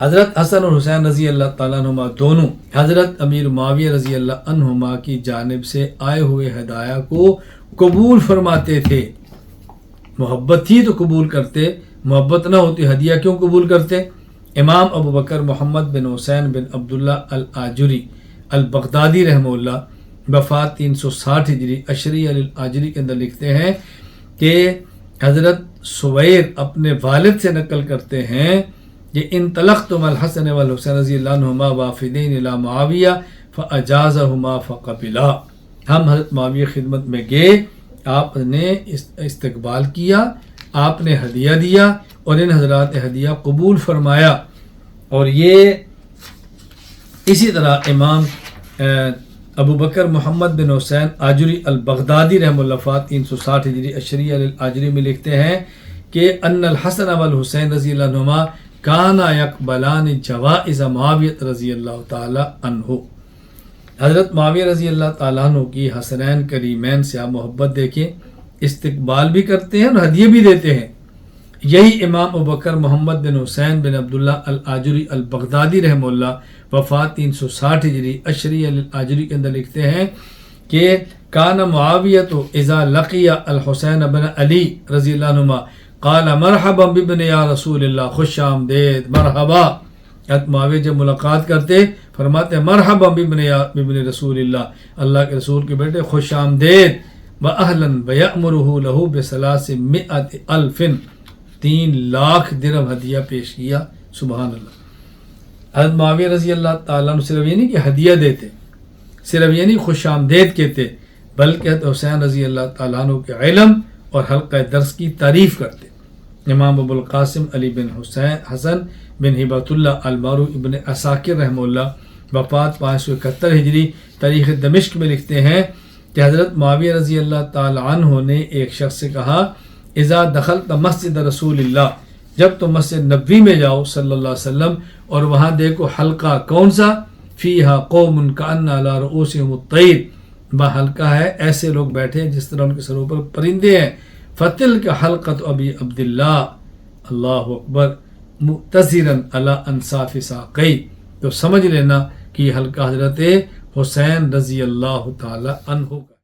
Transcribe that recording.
حضرت حسن اور حسین رضی اللہ تعالیٰ عنہما دونوں حضرت امیر معاویہ رضی اللہ عنہما کی جانب سے آئے ہوئے ہدایہ کو قبول فرماتے تھے. محبت تھی تو قبول کرتے، محبت نہ ہوتی ہدیہ کیوں قبول کرتے؟ امام ابو بکر محمد بن حسین بن عبداللہ الآجری البغدادی رحمہ اللہ وفات 360 ہجری عشری الآجری کے اندر لکھتے ہیں کہ حضرت سویر اپنے والد سے نقل کرتے ہیں کہ انطلقتم الحسن والحسین رضی اللہ عنہما وافدین الی معاویہ فاجازہما فقبلا. ہم حضرت معاویہ خدمت میں گئے، آپ نے استقبال کیا، آپ نے ہدیہ دیا اور ان حضرات نے ہدیہ قبول فرمایا. اور یہ اسی طرح امام ابو بکر محمد بن حسین آجری البغدادی رحمہ اللہ وفات 360 ہجری عشری الآجری میں لکھتے ہیں کہ ان الحسن والحسین رضی اللہ عنہما کانا یقبلان جوائز معاویہ رضی اللہ تعالی عنہ. حضرت معاویہ رضی اللہ تعالیٰ عنہ کی حسنین کریمین سے آپ محبت دیکھیں، استقبال بھی کرتے ہیں اور ہدیے بھی دیتے ہیں. یہی امام ابوبکر محمد بن حسین بن عبداللہ الآجری البغدادی رحمہ اللہ وفات 360 ہجری عشری الآجری کے اندر لکھتے ہیں کہ کان معاویہ تو اذا لقی الحسین بن علی رضی اللہ عنہما قال مرحبا بابن یا رسول اللہ، خوش آمدید، مرحبا. حضرت معاویہ جب ملاقات کرتے فرماتے ہیں مرحبا بابن رسول اللہ، اللہ کے رسول کے بیٹے خوش آمدید. وَأَهْلًا وَيَأْمُرُهُ لَهُ بِثَلَاثِ أَلْفٍ 3 لاکھ درہم ہدیہ پیش کیا. سبحان اللہ. حضرت معاویہ رضی اللہ تعالیٰ عنہ صرف یہ نہیں کہ ہدیہ دیتے، صرف یہ نہیں خوش آمدید کہتے، بلکہ حضرت حسین رضی اللہ تعالیٰ عنہ کے علم اور حلقہ درس کی تعریف کرتے. امام ابو القاسم علی بن حسن بن ہبۃ اللہ المعروف ابن عساکر رحمہ اللہ وفات 571 ہجری تاریخ دمشق میں لکھتے ہیں کہ حضرت معاویہ رضی اللہ تعالی عنہ نے ایک شخص سے کہا اذا دخلت مسجد رسول اللہ، جب تم مسجد نبوی میں جاؤ صلی اللہ علیہ وسلم اور وہاں دیکھو حلقہ کون سا، فیہا قوم کأن علی رؤوسہم الطیر، وہاں حلقہ ہے ایسے لوگ بیٹھے ہیں جس طرح ان کے سروں پر پرندے ہیں. فتلک حلقۃ ابی عبداللہ، اللہ اکبر، مؤتزرا علی انصاف ساقی، تو سمجھ لینا کہ یہ حلقہ حضرت حسین رضی اللہ تعالی عنہ کا